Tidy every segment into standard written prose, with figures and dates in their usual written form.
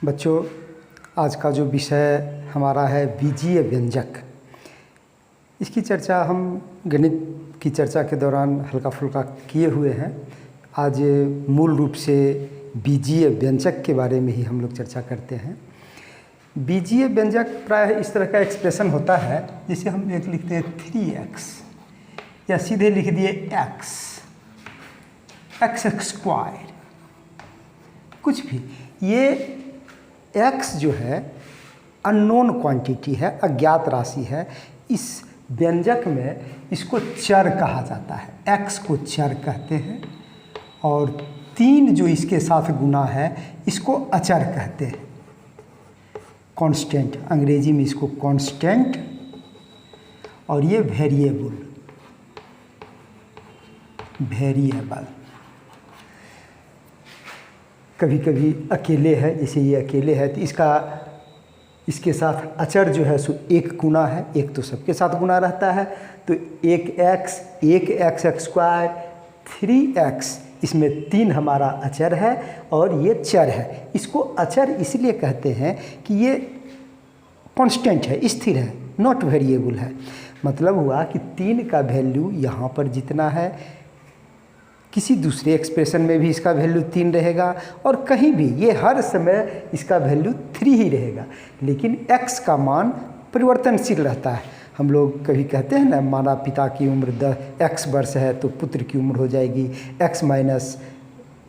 बच्चों, आज का जो विषय हमारा है बीजीय व्यंजक। इसकी चर्चा हम गणित की चर्चा के दौरान हल्का फुल्का किए हुए हैं। आज मूल रूप से बीजीय व्यंजक के बारे में ही हम लोग चर्चा करते हैं। बीजीय व्यंजक प्रायः इस तरह का एक्सप्रेशन होता है, जिसे हम एक लिखते हैं 3x या सीधे लिख दिए x स्क्वायर, कुछ भी। ये x जो है अननोन क्वांटिटी है, अज्ञात राशि है। इस व्यंजक में इसको चर कहा जाता है, x को चर कहते हैं। और 3 जो इसके साथ गुना है इसको अचर कहते हैं, कांस्टेंट। अंग्रेजी में इसको कांस्टेंट, और ये वेरिएबल। कभी कभी अकेले है, जैसे ये अकेले है तो इसके साथ अचर जो है सो 1 गुना है। 1 तो सबके साथ गुना रहता है, तो 1x स्क्वायर 3x, इसमें 3 हमारा अचर है और ये चर है। इसको अचर इसलिए कहते हैं कि ये कांस्टेंट है, स्थिर है, नॉट वेरिएबल है। मतलब हुआ कि 3 का वैल्यू यहाँ पर जितना है, किसी दूसरे एक्सप्रेशन में भी इसका वैल्यू 3 रहेगा, और कहीं भी ये हर समय इसका वैल्यू 3 ही रहेगा। लेकिन x का मान परिवर्तनशील रहता है। हम लोग कभी कहते हैं ना, माना पिता की उम्र x वर्ष है तो पुत्र की उम्र हो जाएगी x माइनस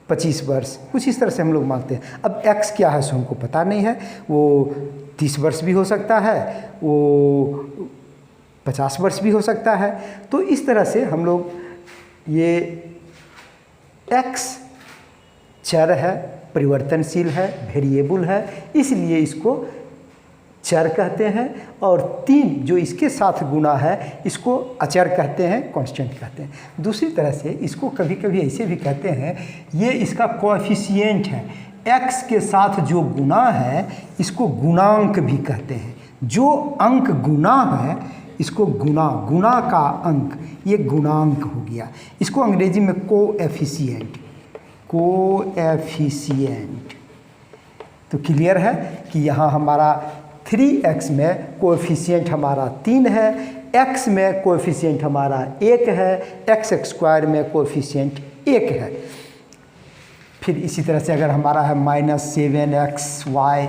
25 वर्ष, कुछ इस तरह से हम लोग मानते हैं। अब x क्या है सो हमको पता नहीं है, वो 30 वर्ष भी हो सकता है, वो 50 वर्ष भी हो सकता है। तो इस तरह से हम लोग ये x चर है, परिवर्तनशील है, वेरिएबल है, इसलिए इसको चर कहते हैं। और 3 जो इसके साथ गुना है इसको अचर कहते हैं, कांस्टेंट कहते हैं। दूसरी तरह से इसको कभी कभी ऐसे भी कहते हैं, ये इसका कोएफिशिएंट है। x के साथ जो गुना है इसको गुणांक भी कहते हैं। जो अंक गुना है इसको गुना का अंक, ये गुणांक हो गया। इसको अंग्रेजी में कोएफिशिएंट। तो क्लियर है कि यहाँ हमारा 3x में कोएफिशिएंट हमारा 3 है, x में कोएफिशिएंट हमारा 1 है, x स्क्वायर में कोएफिशिएंट 1 है। फिर इसी तरह से अगर हमारा है -7xy,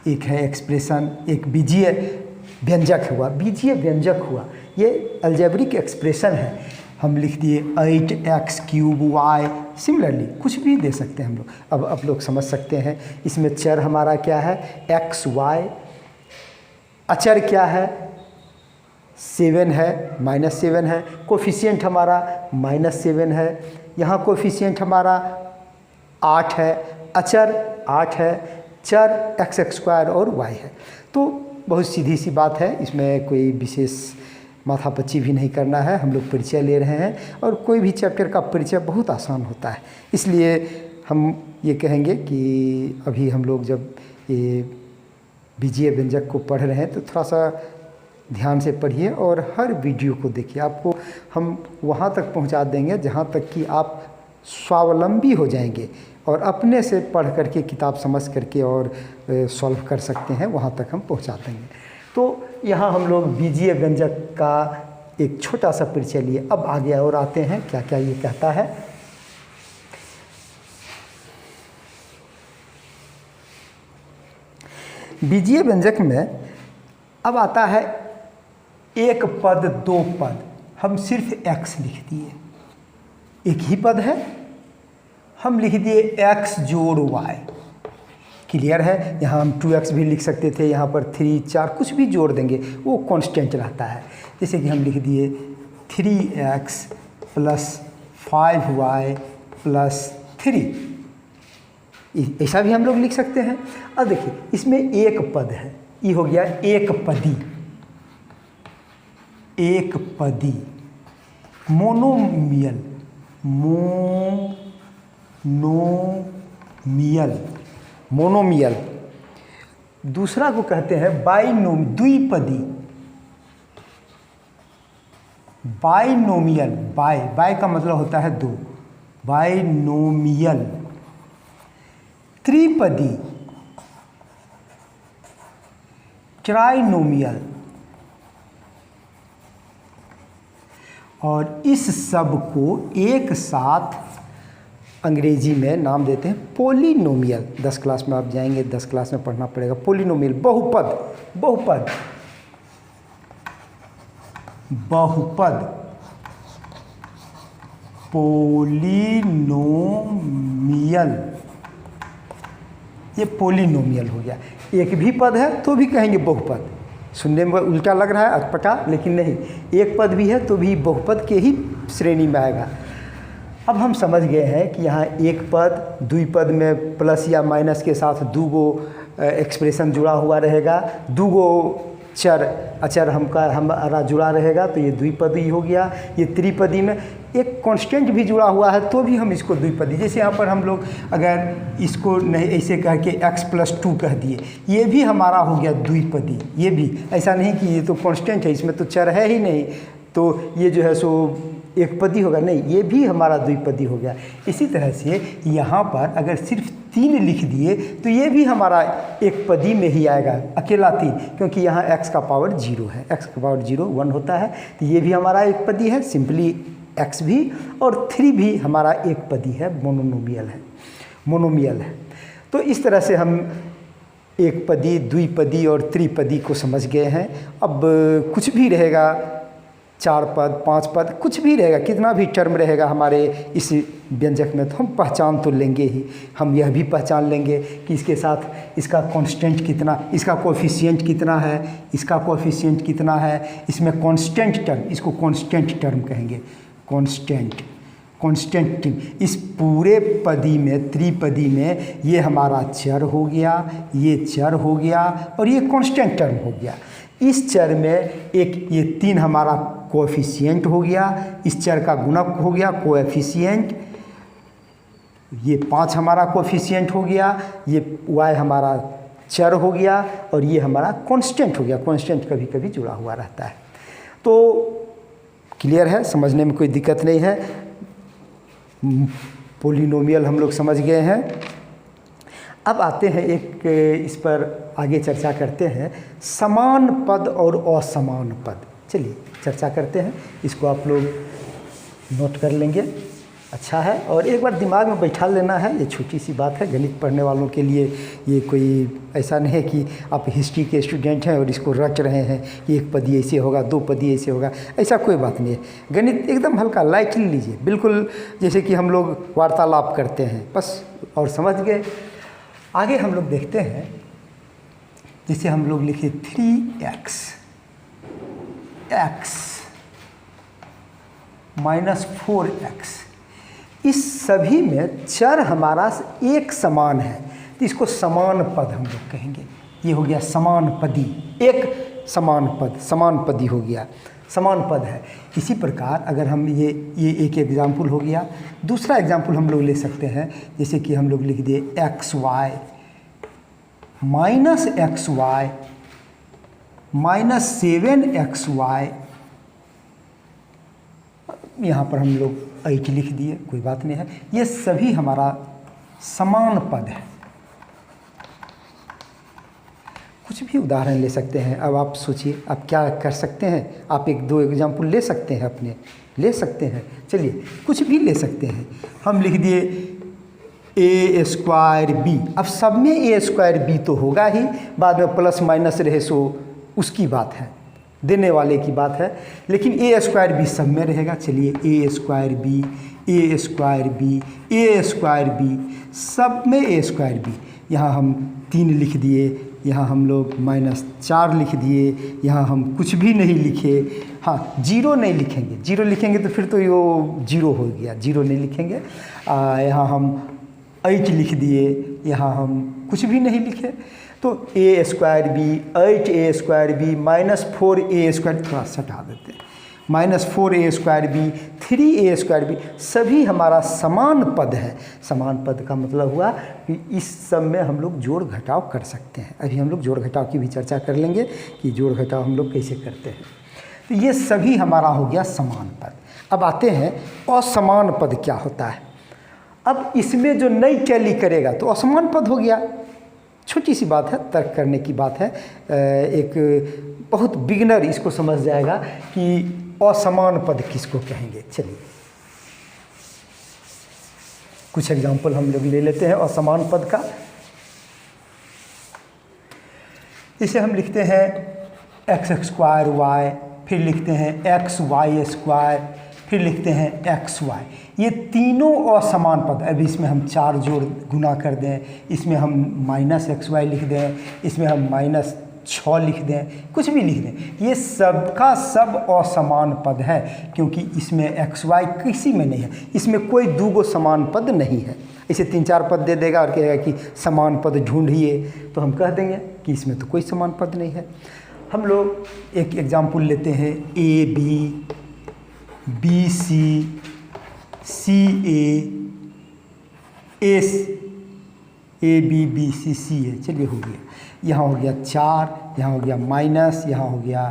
एक है एक्सप्रेशन, एक बीजीय व्यंजक हुआ। बीजीय व्यंजक हुआ, ये अलजेब्रिक एक्सप्रेशन है। हम लिख दिए 8x³ y। सिमिलरली कुछ भी दे सकते हैं हम लोग। अब आप लोग समझ सकते हैं इसमें चर हमारा क्या है, x y। अचर क्या है, 7 है, -7 है। कोफिशिएंट हमारा -7 है। यहाँ कोफिशिएंट हमारा 8 है, अचर 8 है, चर x स्क्वायर और y है। तो बहुत सीधी सी बात है, इसमें कोई विशेष माथापच्ची भी नहीं करना है। हम लोग परिचय ले रहे हैं, और कोई भी चैप्टर का परिचय बहुत आसान होता है। इसलिए हम ये कहेंगे कि अभी हम लोग जब ये बीजीय व्यंजक को पढ़ रहे हैं तो थोड़ा सा ध्यान से पढ़िए और हर वीडियो को देखिए। आपको हम वहाँ तक पहुँचा देंगे जहाँ तक कि आप स्वावलंबी हो जाएंगे और अपने से पढ़ करके, किताब समझ करके और सॉल्व कर सकते हैं, वहाँ तक हम पहुँचा देंगे। तो यहाँ हम लोग बीजीय व्यंजक का एक छोटा सा परिचय लिए। अब आगे और आते हैं क्या क्या ये कहता है। बीजीय व्यंजक में अब आता है 1 पद 2 पद। हम सिर्फ x लिख दिए, एक ही पद है, हम लिख दिए x जोड़ y। क्लियर है। यहाँ हम 2x भी लिख सकते थे, यहाँ पर 3 4 कुछ भी जोड़ देंगे, वो कांस्टेंट रहता है। जैसे कि हम लिख दिए 3x + 5y + 3, ऐसा भी हम लोग लिख सकते हैं। अब देखिए इसमें एक पद है, ये हो गया एक पदी। मोनोमियल। दूसरा को कहते हैं द्विपदी। बाइनोमियल, बाय का मतलब होता है 2, बाइनोमियल। त्रिपदी, ट्राइनोमियल, और इस सब को एक साथ अंग्रेजी में नाम देते हैं पोलिनोमियल। 10 क्लास में आप जाएंगे, 10 क्लास में पढ़ना पड़ेगा पोलिनोमियल, बहुपद, बहुपद, बहुपद, पोलिनोमियल, ये पोलिनोमियल हो गया। एक भी पद है तो भी कहेंगे बहुपद। सुनने में उल्टा लग रहा है, अटपटा, लेकिन नहीं, एक पद भी है तो भी बहुपद के ही श्रेणी में आएगा। अब हम समझ गए हैं कि यहाँ एक पद, द्विपद में प्लस या माइनस के साथ दो गो एक्सप्रेशन जुड़ा हुआ रहेगा, दो गो चर अचर हमारा जुड़ा रहेगा, तो ये द्विपदी हो गया। ये त्रिपदी में एक कांस्टेंट भी जुड़ा हुआ है तो भी हम इसको द्विपदी, जैसे यहाँ पर हम लोग अगर इसको नहीं ऐसे कह के x+2 कह दिए, ये भी हमारा हो गया द्विपदी। ये भी ऐसा नहीं कि ये तो कांस्टेंट है, इसमें तो चर है ही नहीं, तो ये जो है सो एक पदी होगा, नहीं, ये भी हमारा द्विपदी हो गया। इसी तरह से यहाँ पर अगर सिर्फ 3 लिख दिए तो ये भी हमारा एक पदी में ही आएगा, अकेला 3, क्योंकि यहाँ x का पावर 0 है, x का पावर 0 1 होता है, तो ये भी हमारा एक पदी है, सिंपली x भी, और 3 भी हमारा एक पदी है, मोनोमियल है, मोनोमियल है। तो इस तरह से हम एक पदी, द्विपदी और त्रिपदी को समझ गए हैं। अब कुछ भी रहेगा, 4 पद, 5 पद, कुछ भी रहेगा, कितना भी टर्म रहेगा हमारे इस व्यंजक में, तो हम पहचान तो लेंगे ही। हम यह भी पहचान लेंगे कि इसके साथ इसका कांस्टेंट कितना, इसका कोएफिशिएंट कितना है, इसका कोएफिशिएंट कितना है, इसमें कांस्टेंट टर्म, इसको कांस्टेंट टर्म कहेंगे, कांस्टेंट, कांस्टेंट टर्म। इस पूरे पदी में, त्रिपदी में, ये हमारा चर हो गया, ये चर हो गया, और ये कांस्टेंट टर्म हो गया। इस चर में एक ये 3 हमारा कोएफिशिएंट हो गया, इस चर का गुणक हो गया कोएफिशिएंट, ये 5 हमारा कोएफिशिएंट हो गया, ये y हमारा चर हो गया, और ये हमारा कांस्टेंट हो गया। कांस्टेंट कभी कभी जुड़ा हुआ रहता है। तो क्लियर है, समझने में कोई दिक्कत नहीं है। पोलिनोमियल हम लोग समझ गए हैं। अब आते हैं एक, इस पर आगे चर्चा करते हैं, समान पद और असमान पद। चलिए चर्चा करते हैं, इसको आप लोग नोट कर लेंगे, अच्छा है, और एक बार दिमाग में बैठा लेना है। ये छोटी सी बात है, गणित पढ़ने वालों के लिए ये कोई ऐसा नहीं है कि आप हिस्ट्री के स्टूडेंट हैं और इसको रट रहे हैं कि एक पदी ऐसे होगा, 2 पदी ऐसे होगा, ऐसा कोई बात नहीं है। गणित एकदम हल्का लाइटली लीजिए, बिल्कुल जैसे कि हम लोग वार्तालाप करते हैं, बस, और समझ गए। आगे हम लोग देखते हैं, जैसे हम लोग लिखे 3x माइनस 4x, इस सभी में चर हमारा एक समान है, तो इसको समान पद हम लोग कहेंगे। ये हो गया समान पदी, एक समान पद, समान पदी हो गया, समान पद है। इसी प्रकार अगर हम ये एक एग्जाम्पल हो गया। दूसरा एग्जाम्पल हम लोग ले सकते हैं, जैसे कि हम लोग लिख दिए xy minus xy minus 7xy, यहाँ पर हम लोग 8 लिख दिए, कोई बात नहीं है। ये सभी हमारा समान पद है। कुछ भी उदाहरण ले सकते हैं। अब आप सोचिए आप क्या कर सकते हैं, आप 1-2 एग्जाम्पल ले सकते हैं, अपने ले सकते हैं। चलिए कुछ भी ले सकते हैं। हम लिख दिए a²b। अब सब में a²b तो होगा ही, बाद में प्लस माइनस रहे सो उसकी बात है, देने वाले की बात है, लेकिन a²b सब में रहेगा। चलिए a²b सब में a²b। यहाँ हम 3 लिख दिए, यहाँ हम लोग -4 लिख दिए, यहाँ हम कुछ भी नहीं लिखे। हाँ, 0 नहीं लिखेंगे, 0 लिखेंगे तो फिर तो ये 0 हो गया, 0 नहीं लिखेंगे। यहाँ हम 8 लिख दिए, यहाँ हम कुछ भी नहीं लिखे, तो a²b 8a²b -4a², थोड़ा हटा देते हैं, -4a²b 3a²b, सभी हमारा समान पद है। समान पद का मतलब हुआ कि इस सब में हम लोग जोड़ घटाव कर सकते हैं। अभी हम लोग जोड़ घटाव की भी चर्चा कर लेंगे कि जोड़ घटाव हम लोग कैसे करते हैं। तो ये सभी हमारा हो गया समान पद। अब आते हैं असमान पद क्या होता है। अब इसमें जो नई टैली करेगा तो असमान पद हो गया, छोटी सी बात है, तर्क करने की बात है। एक बहुत बिगिनर इसको समझ जाएगा कि असमान पद किसको कहेंगे। चलिए कुछ एग्जाम्पल हम लोग ले लेते हैं असमान पद का। इसे हम लिखते हैं एक्स स्क्वायर वाई, फिर लिखते हैं एक्स वाई स्क्वायर, फिर लिखते हैं एक्स वाई। ये तीनों असमान पद, अब इसमें हम 4 जोड़ गुना कर दें, इसमें हम माइनस एक्स वाई लिख दें, इसमें हम माइनस 6 लिख दें, कुछ भी लिख दें, ये सब का सब असमान पद है, क्योंकि इसमें एक्स वाई किसी में नहीं है, इसमें कोई दूगो समान पद नहीं है। इसे 3-4 पद दे देगा और कहेगा कि समान पद ढूंढिए, तो हम कह देंगे कि इसमें तो कोई समान पद नहीं है। हम लोग एक एग्जाम्पल लेते हैं, A B, B C, C S, A B B C C A. चलिए हो गया, यहाँ हो गया 4, यहाँ हो गया माइनस, यहाँ हो गया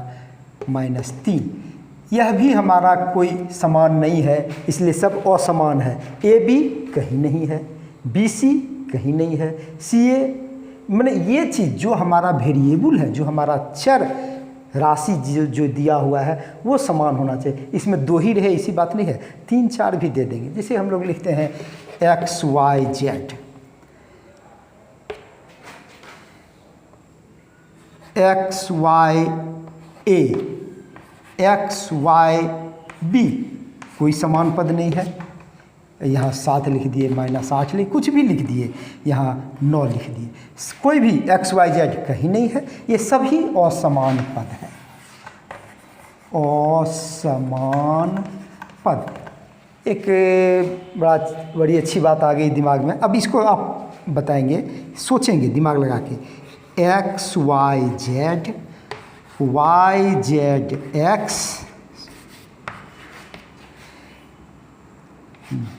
-3। यह भी हमारा कोई समान नहीं है, इसलिए सब असमान है। ए बी कहीं नहीं है, बी सी कहीं नहीं है, सी ए मैंने ये चीज़ जो हमारा वेरिएबल है, जो हमारा चर राशि जो दिया हुआ है वो समान होना चाहिए। इसमें 2 ही रहे इसी बात नहीं है, 3-4 भी दे देंगे। जैसे हम लोग लिखते हैं X Y Z, X Y A, X Y B, कोई समान पद नहीं है। यहाँ 7 लिख दिए, -8 लिख, कुछ भी लिख दिए, यहाँ 9 लिख दिए, कोई भी एक्स वाई जेड कहीं नहीं है, ये सभी असमान पद हैं, असमान पद। एक बड़ी अच्छी बात आ गई दिमाग में, अब इसको आप बताएंगे, सोचेंगे दिमाग लगा के, X Y Z, Y Z X,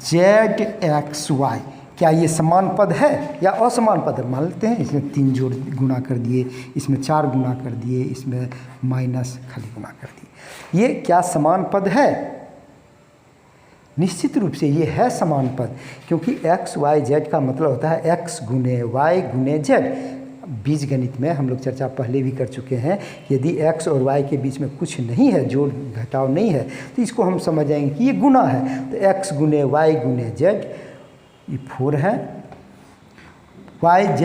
Z X Y, क्या ये समान पद है या असमान पद है? मान लेते हैं इसमें 3 जोड़ गुना कर दिए, इसमें 4 गुना कर दिए, इसमें माइनस खाली गुना कर दिए, ये क्या समान पद है? निश्चित रूप से ये है समान पद, क्योंकि एक्स वाई जेड का मतलब होता है एक्स गुने वाई गुने जेड। बीज गणित में हम लोग चर्चा पहले भी कर चुके हैं, यदि x और y के बीच में कुछ नहीं है, जोड़ घटाव नहीं है, तो इसको हम समझ जाएंगे कि ये गुना है। तो x गुने y गुने z, ये 4 है, y z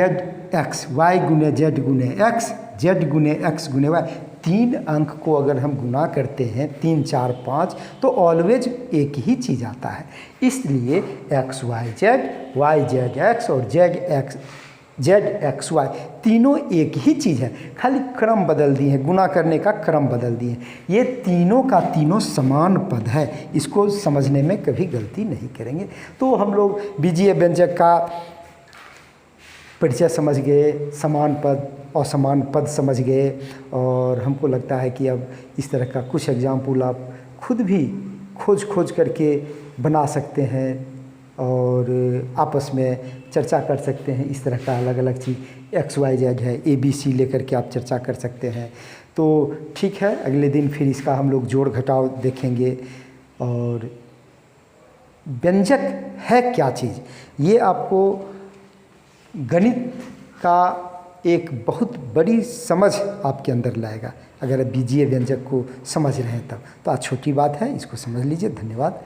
x, y गुने z गुने x, z गुने x गुने y, 3 अंक को अगर हम गुना करते हैं 3, 4, 5, तो ऑलवेज एक ही चीज़ आता है। इसलिए X Y Z, Y Z X और जेड एक्स वाई तीनों एक ही चीज़ है, खाली क्रम बदल दिए हैं, गुना करने का क्रम बदल दिए हैं। ये तीनों का तीनों समान पद है, इसको समझने में कभी गलती नहीं करेंगे। तो हम लोग बीजीय व्यंजक का परिचय समझ गए, समान पद असमान पद समझ गए, और हमको लगता है कि अब इस तरह का कुछ एग्जाम्पल आप खुद भी खोज करके बना सकते हैं और आपस में चर्चा कर सकते हैं। इस तरह का अलग अलग चीज़ एक्स वाई जेड है, ए बी सी लेकर के आप चर्चा कर सकते हैं। तो ठीक है, अगले दिन फिर इसका हम लोग जोड़ घटाव देखेंगे। और व्यंजक है क्या चीज़, ये आपको गणित का एक बहुत बड़ी समझ आपके अंदर लाएगा, अगर बीजीय व्यंजक को समझ रहे हैं तब। तो आज छोटी बात है, इसको समझ लीजिए। धन्यवाद।